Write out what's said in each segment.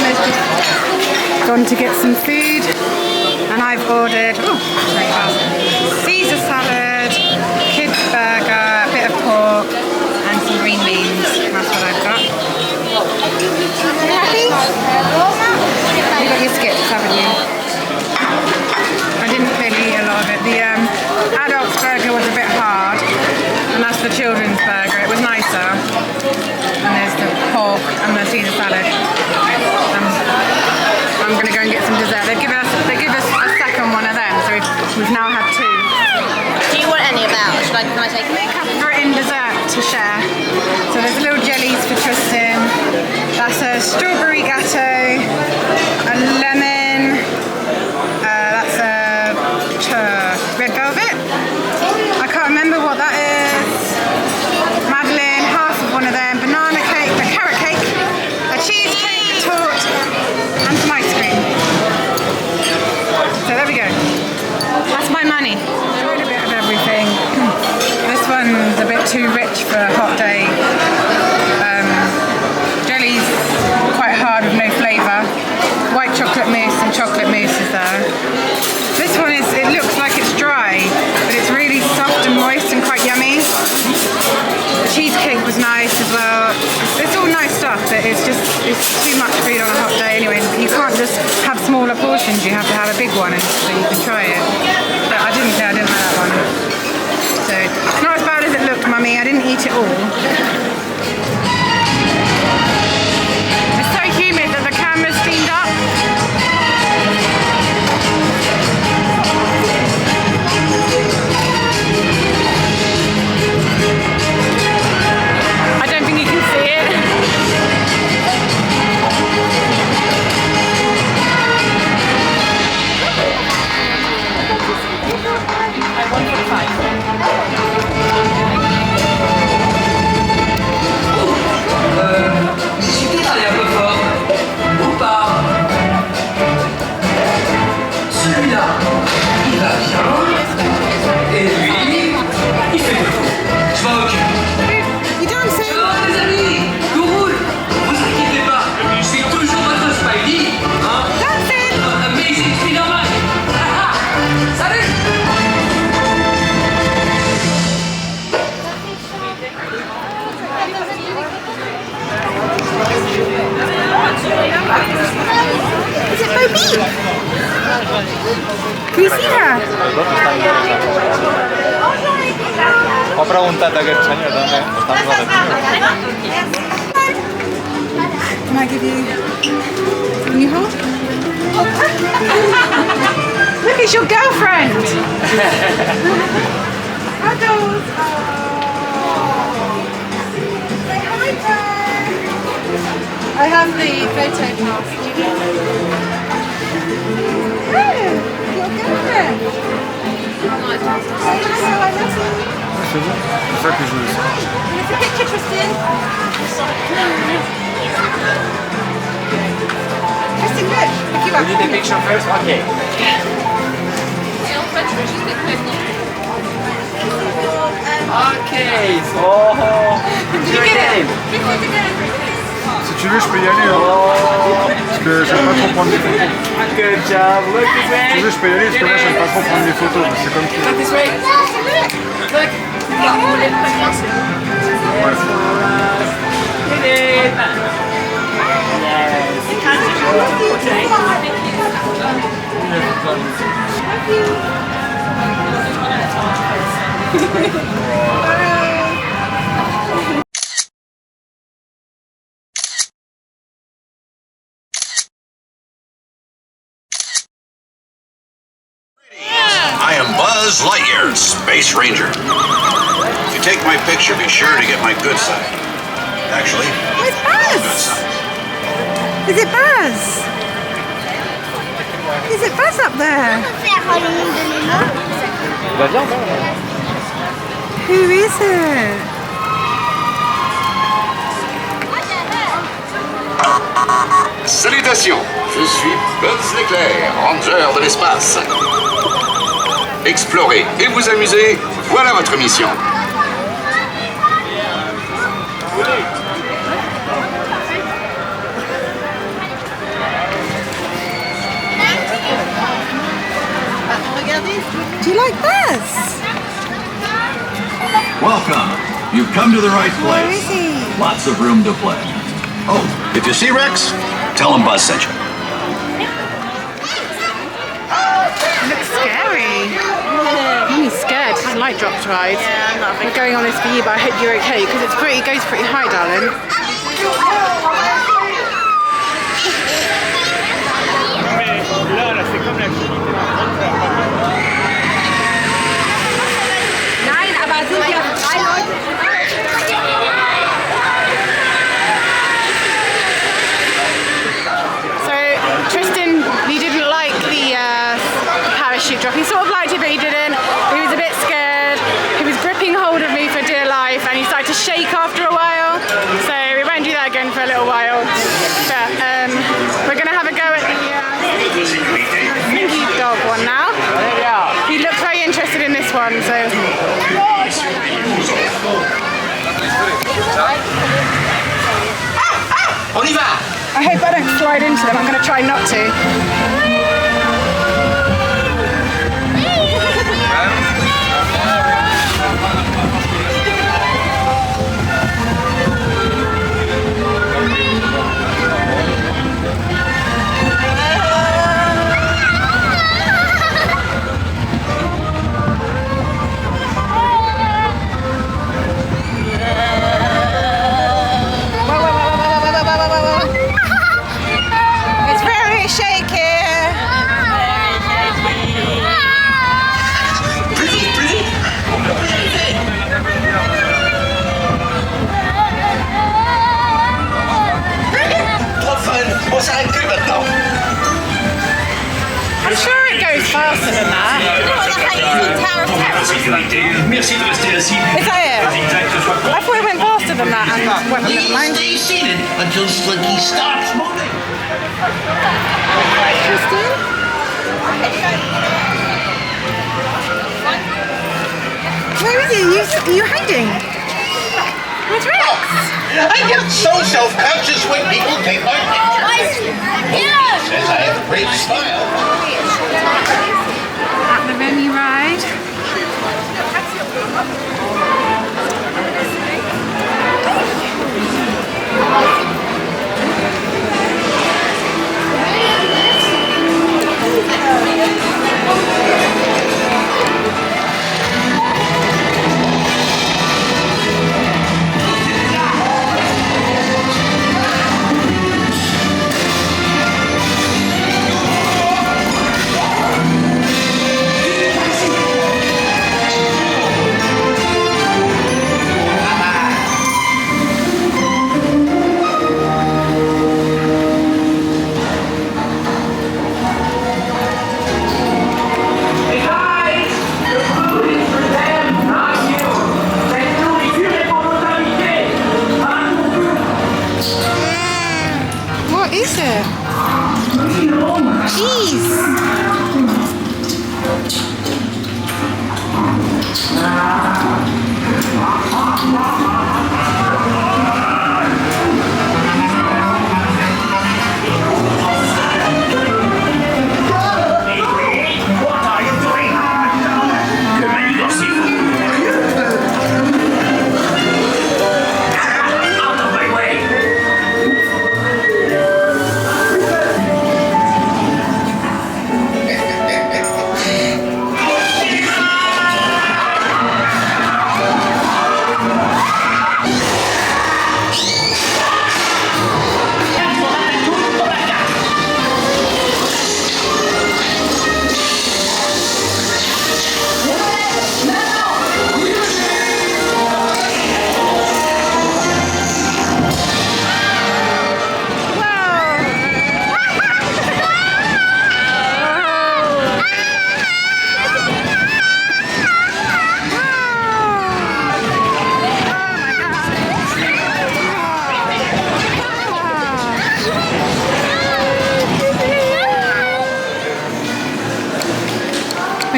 Emma's just gone to get some food, and I've ordered Caesar salad, kids burger, a bit of pork, and some green beans. That's what I've got. You happy? You got your skips, haven't you? I didn't really eat a lot of it. The adults burger was a bit hard, and that's the children's burger. It was nicer. And there's the pork and the Caesar salad. I'm going to go and get some dessert. They give us a second one of them, so we've now had two. Do you want any of that? Or can I take it? Make up for it in dessert to share. So there's little jellies for Tristan. That's a strawberry gatto, a lemon. That's a red velvet. I can't remember what that is. Madeleine, half of one of them. Banana cake, a carrot cake, a cheesecake, a torte, and some ice cream. So there we go. That's my money. Tried a bit of everything. This one's a bit too rich for a hot day. Jelly's quite hard with no flavour. White chocolate mousse and chocolate mousse is there. This one it looks like it's dry, but it's really soft and moist and quite yummy. The cheesecake was nice as well. It's all nice stuff, but it's too much food on a hot day anyway. You can't just have smaller portions, you have to have a big one so you can try it. But I didn't like that one. So it's not as bad as it looked, Mummy. I didn't eat it all. It's so humid that the camera's steamed up. I don't think you can see it. Suffit d'aller un peu fort. Ou pas. Celui-là, il va bien. Et lui, il fait de faux. Je m'en occupe. You dancing? Ça va les amis, tout roule. Vous inquiétez pas, je suis toujours votre Spidey. Hein? Dancing! Amazing Spider-Man. Salut. Is it Bo Peep? Can you see her? Ho preguntat a aquest senyor també, està amb la Can I give you? Can you hold? Look, it's your girlfriend. Cuddles. Say hi there. I have the photo pass. Oh, your girlfriend. Say hello, I love you. C'est bon, c'est ça que je voulais savoir. It's a picture, Tristan. Tristan, look. Pick you up. You need a picture first? Okay. Okay, so... Did you get it? Si tu veux, je peux y aller. Parce que j'aime pas trop prendre des photos. Good job. Look this way. Si tu veux, je peux y aller parce que moi, j'aime pas trop prendre des photos. C'est comme tu Look veux. this way. Look. Hit it. I am Buzz Lightyear, Space Ranger. If you take my picture, be sure to get my good side. Actually, Where's good Buzz? side. Is it Buzz? Is it Buzz up there? Il va bien, quoi. Who is it? Salutations, je suis Buzz l'éclair, ranger de l'espace. Explorer et vous amuser, voilà votre mission. Do you like Buzz? Welcome. You've come to the right Where place. is he? Lots of room to play. Oh, if you see Rex, tell him Buzz sent you. It looks scary. Mummy's scared. She doesn't like drop rides. Yeah, I'm not a big We're going on this for you, but I hope you're okay because it goes pretty high, darling. Nein, aber sind ja 3 Leute. So Tristan, he didn't like the parachute drop. He sort of liked it, but he didn't. He was a bit scared. He was gripping hold of me for dear life, and he started to shake after a while. So we won't do that again for a little while. But we're going to have a go at the thingy dog one now. He looks very interested in this one, so. On y va! I hope I don't slide into them. I'm going to try not to. It's very shaky. Pretty, pretty! Trop fun! On s'arrête plus maintenant! I'm sure it goes faster than that. Merci de rester assis. Is that it? I thought it went faster than that and went Please never mind. stay seated until Slinky stops moving. Tristan? Where is he? Are you hiding? Where's Rex? I get so self-conscious when people take my picture. Says I have a great smile. At the Remy ride. What is it? Cheese.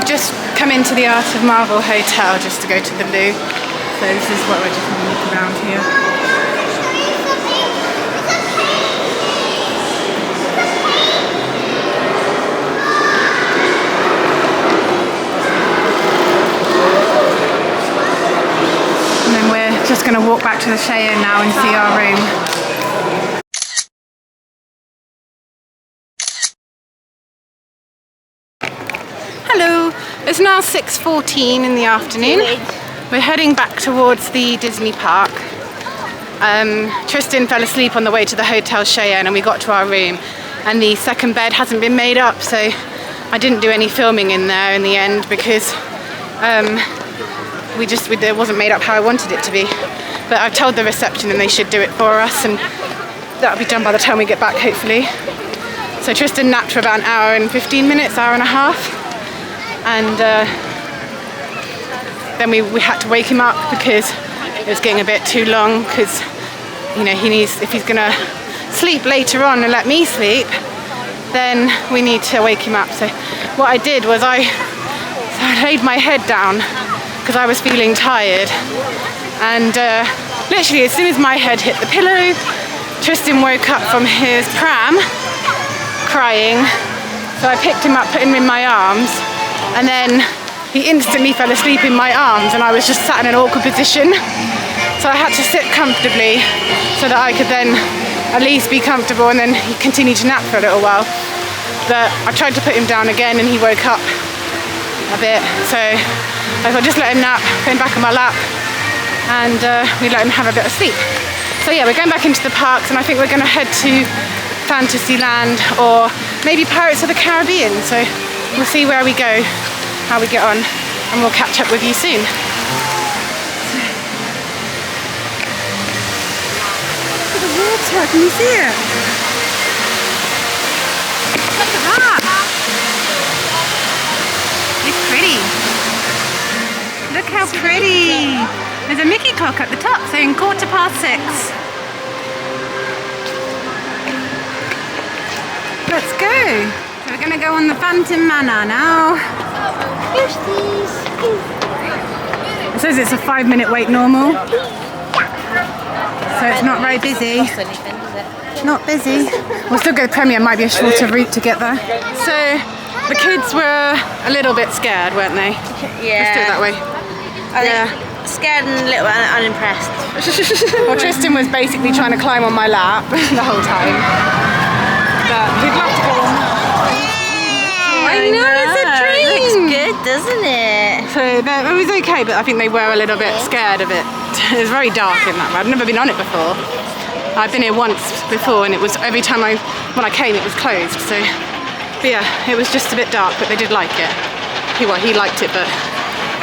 Just come into the Art of Marvel Hotel just to go to the loo. So this is what we're just going to look around here. just going to walk back to the Cheyenne now and see our room. Hello, it's now 6:14 in the afternoon. We're heading back towards the Disney park. Tristan fell asleep on the way to the Hotel Cheyenne and we got to our room and the second bed hasn't been made up, so I didn't do any filming in there in the end because it wasn't made up how I wanted it to be. But I've told the reception and they should do it for us, and that'll be done by the time we get back, hopefully. So Tristan napped for about an hour and 15 minutes, hour and a half, and then we had to wake him up because it was getting a bit too long, because you know, if he's gonna sleep later on and let me sleep, then we need to wake him up. So what I did was I laid my head down because I was feeling tired, and literally as soon as my head hit the pillow, Tristan woke up from his pram crying. So I picked him up, put him in my arms, and then he instantly fell asleep in my arms, and I was just sat in an awkward position. So I had to sit comfortably so that I could then at least be comfortable, and then he continued to nap for a little while. But I tried to put him down again and he woke up a bit, so I thought just let him nap, put him back on my lap, and we let him have a bit of sleep. So yeah, we're going back into the parks, and I think we're going to head to Fantasyland or maybe Pirates of the Caribbean. So we'll see where we go, how we get on, and we'll catch up with you soon. Look at the water, can you see it? Look at that! It's pretty. Look how pretty! There's a Mickey clock at the top saying 6:15. Let's go! So we're gonna go on the Phantom Manor now. It says it's a 5-minute wait normal. So it's not very busy. Not busy. We'll still go to Premier, might be a shorter route to get there. So the kids were a little bit scared, weren't they? Yeah. Let's do it that way. Yeah. Scared and a little unimpressed. Well, Tristan was basically trying to climb on my lap the whole time. But we'd love to go on. I know, it's a dream. It looks good, doesn't it? So it was okay, but I think they were a little bit scared of it. It was very dark in that. I've never been on it before. I've been here once before, and it was every time when I came, it was closed. So, but yeah, it was just a bit dark, but they did like it. He liked it, but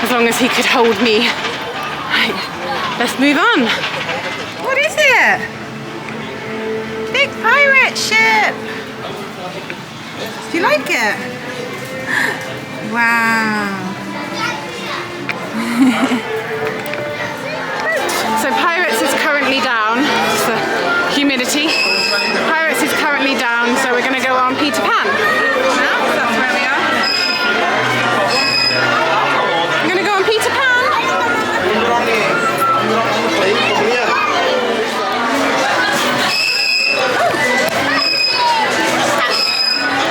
as long as he could hold me. Right, let's move on. What is it? Big pirate ship. Do you like it? Wow. So Pirates is currently down. It's the humidity. Pirates is currently down, so we're going to go on Peter Pan. Now, that's where we are. I'm going to go on Peter Pan.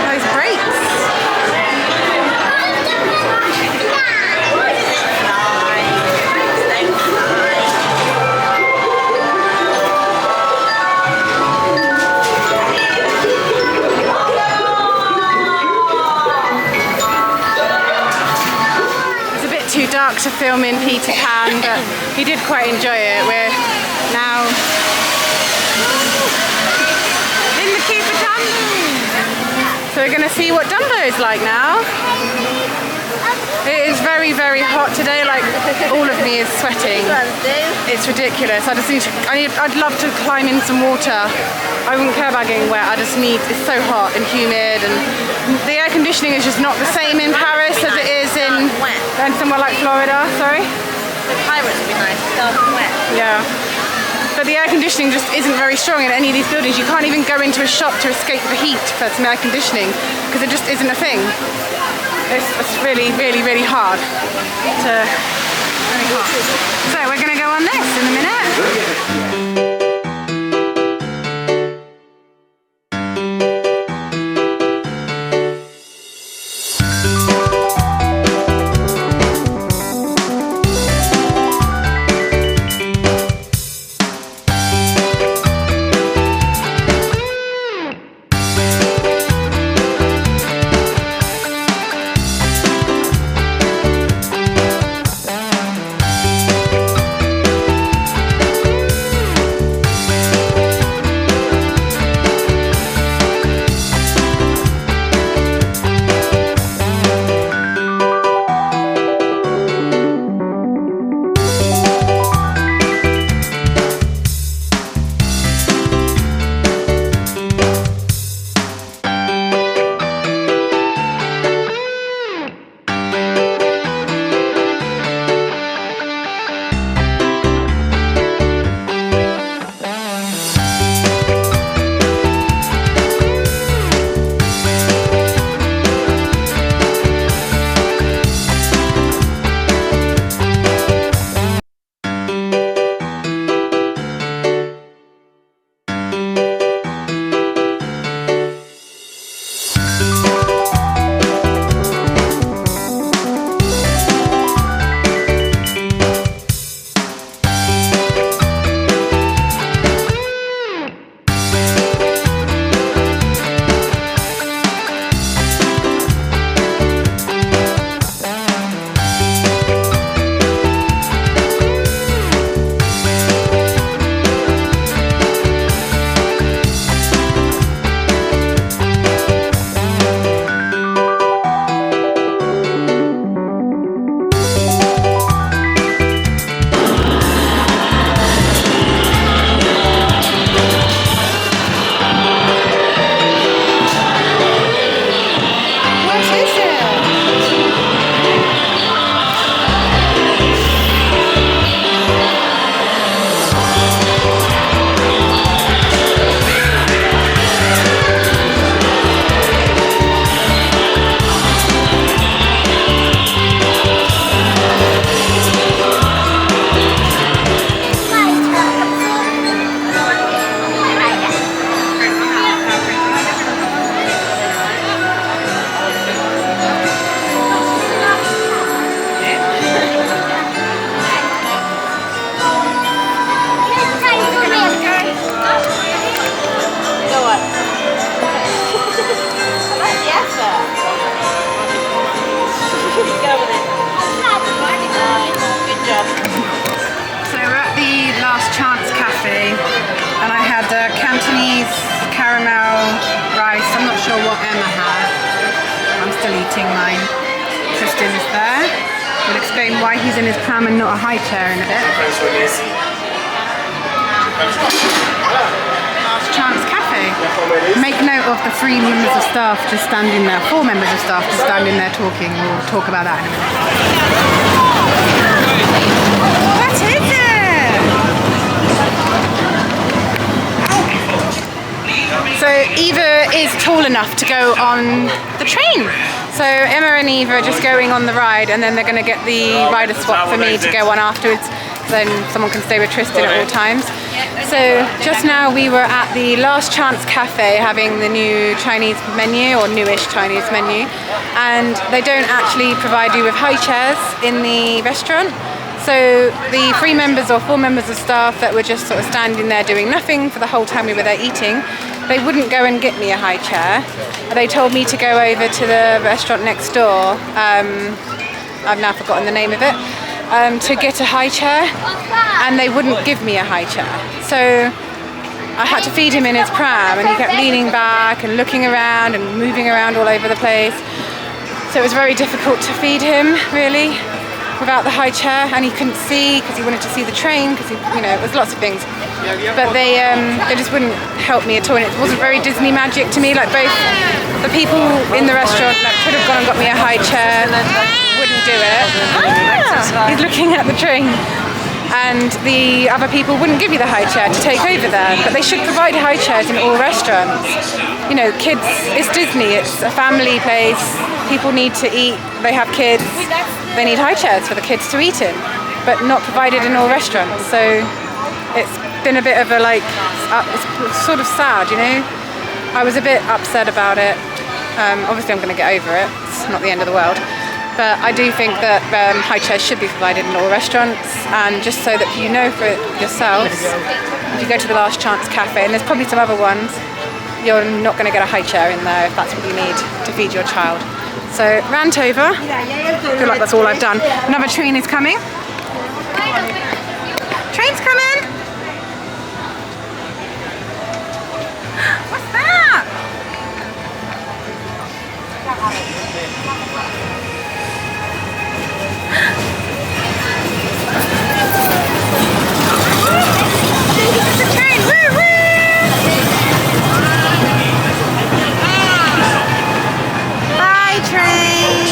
Those brakes. Too dark to film in Peter Pan, but he did quite enjoy it. We're now in the queue for Dumbo. So we're going to see what Dumbo is like now. It is very, very hot today, like all of me is sweating. It's ridiculous. I'd love to climb in some water. I wouldn't care about getting wet. It's so hot and humid, and the air conditioning is just not the same in Paris as it is in somewhere like Florida. Sorry? The Pirates would be nice, dark and wet. Yeah. But the air conditioning just isn't very strong in any of these buildings. You can't even go into a shop to escape the heat for some air conditioning because it just isn't a thing. It's really, really, really hard. So we're going to go on this in a minute. what Emma had. I'm still eating mine. Tristan is there. We'll explain why he's in his pram and not a high chair in a bit. Last Chance Cafe. Make note of the 3 members of staff just standing there, 4 members of staff just standing there talking. We'll talk about that in a minute. What is it? So Eva is tall enough to go on the train. So Emma and Eva are just going on the ride, and then they're going to get the rider swap for me to go on afterwards. Then someone can stay with Tristan at all times. So just now we were at the Last Chance Cafe having the new Chinese menu, or newish Chinese menu, and they don't actually provide you with high chairs in the restaurant. So the 3 members or 4 members of staff that were just sort of standing there doing nothing for the whole time we were there eating, they wouldn't go and get me a high chair. They told me to go over to the restaurant next door, I've now forgotten the name of it, to get a high chair, and they wouldn't give me a high chair. So I had to feed him in his pram, and he kept leaning back and looking around and moving around all over the place. So it was very difficult to feed him, really, without the high chair, and he couldn't see because he wanted to see the train, because it was lots of things. But they just wouldn't help me at all, and it wasn't very Disney magic to me. Like, both the people in the restaurant that could have gone and got me a high chair wouldn't do it. He's looking at the train. And the other people wouldn't give you the high chair to take over there. But they should provide high chairs in all restaurants. Kids, it's Disney, it's a family place. People need to eat, they have kids, they need high chairs for the kids to eat in, but not provided in all restaurants. So it's been a bit of a it's sort of sad, I was a bit upset about it. Obviously I'm going to get over it, it's not the end of the world. But I do think that high chairs should be provided in all restaurants, and just so that you know for yourselves, if you go to the Last Chance Cafe, and there's probably some other ones, you're not going to get a high chair in there if that's what you need to feed your child. So rant over. I feel like that's all I've done. Another train is coming. Train's coming. What's that? It's a train! Woo woo! Bye, train!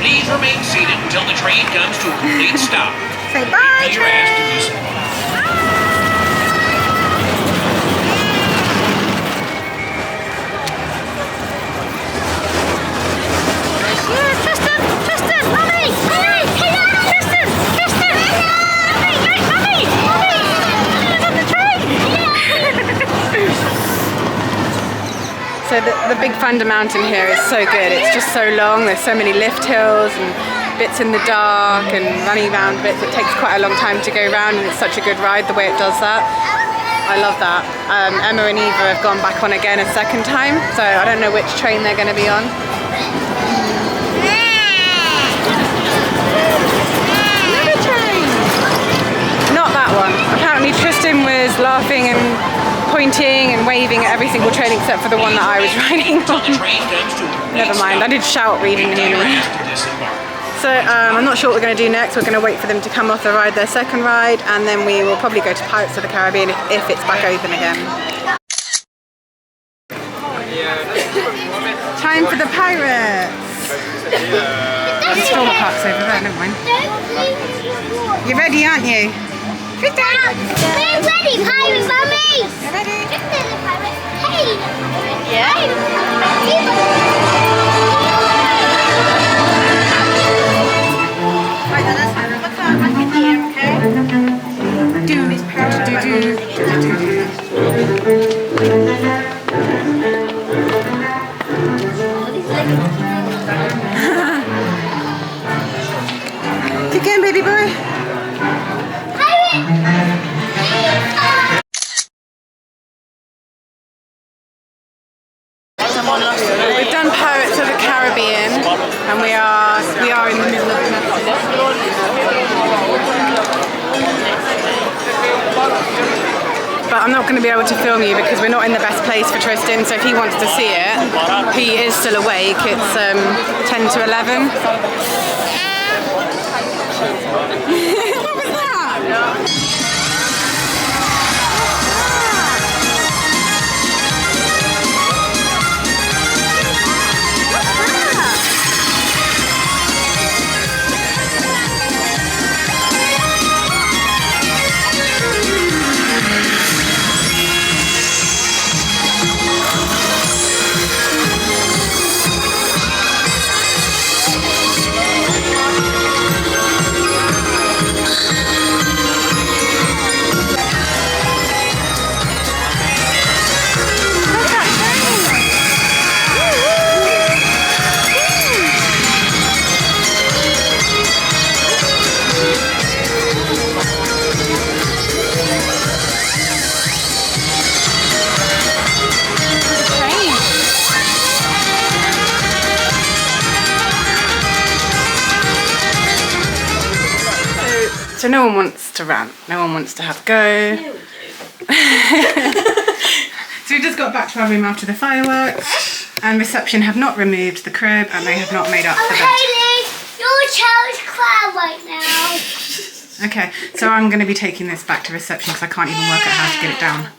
Please remain seated until the train comes to a complete stop. Say bye, You're asked to do so. Tristan, Mommy! Mommy! Tristan! Mommy! He's on the train! So the Big Thunder Mountain here is so good. It's just so long. There's so many lift hills and bits in the dark and running around bits. It takes quite a long time to go round, and it's such a good ride the way it does that. I love that. Emma and Eva have gone back on again a second time, so I don't know which train they're going to be on. Another train! Not that one. Apparently Tristan was laughing and pointing and waving at every single train except for the one that I was riding on. Never mind, I did shout reading the new one. So I'm not sure what we're going to do next. We're going to wait for them to come off the ride, their second ride, and then we will probably go to Pirates of the Caribbean if it's back open again. Time for the Pirates! The Storm Park's over there, never mind. You're ready, aren't you? Tristan! We're ready, Pirate Mummy! You're ready? Tristan the pirate. Hey! Yeah? Right, then let's look at back in here, okay? Do, Kick in, baby boy. We've done Pirates of the Caribbean, and we are in the middle of it. but I'm not going to be able to film you because we're not in the best place for Tristan, so if he wants to see it, he is still awake. It's 10 to 11. What was that? So no one wants to rant, no one wants to have a go. So we just got back to our room after the fireworks, and reception have not removed the crib and they have not made up the bed. Hayley, your child's crying right now. Okay, so I'm going to be taking this back to reception because I can't even work out how to get it down.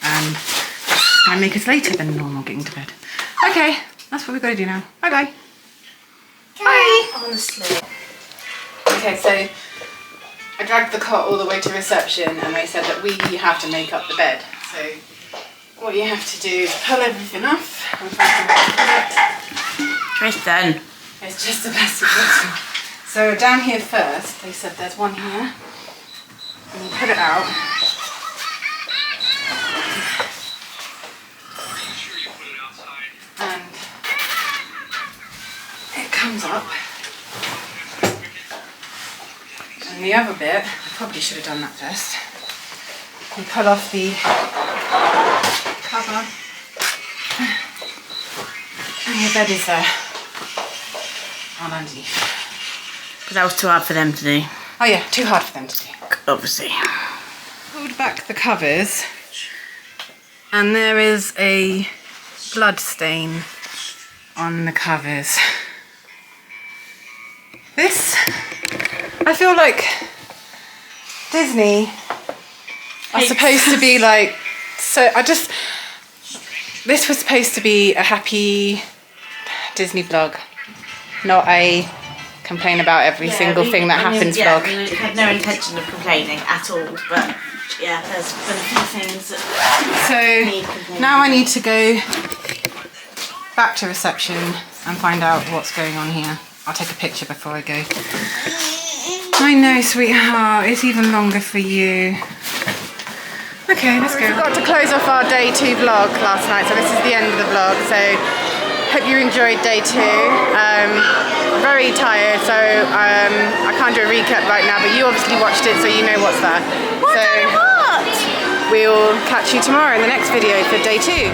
And it's going to make us later than normal getting to bed. Okay, that's what we've got to do now. Bye bye. Bye. Honestly. Okay, so I dragged the cot all the way to reception and they said that we have to make up the bed. So what you have to do is pull everything off and find some Tristan. It's just a plastic bottle. So down here first, they said there's one here. And you put it out. And it comes up. And the other bit, I probably should have done that first. You pull off the cover. And your bed is there. On underneath. Because that was too hard for them to do. Oh yeah, too hard for them to do. Obviously. Pulled back the covers. And there is a blood stain on the covers. This, I feel like Disney are supposed to be like, so this was supposed to be a happy Disney vlog, not a complain about every single thing that happens vlog. We had no intention of complaining at all, but yeah, there's been a few things that need So complaining. now I need to go back to reception and find out what's going on here. I'll take a picture before I go. I know, sweetheart, it's even longer for you. Okay, let's go. We forgot to close off our day 2 vlog last night, so this is the end of the vlog. So hope you enjoyed day 2. Very tired, so I can't do a recap right now, but you obviously watched it, so you know what's there. So we'll catch you tomorrow in the next video for day 2.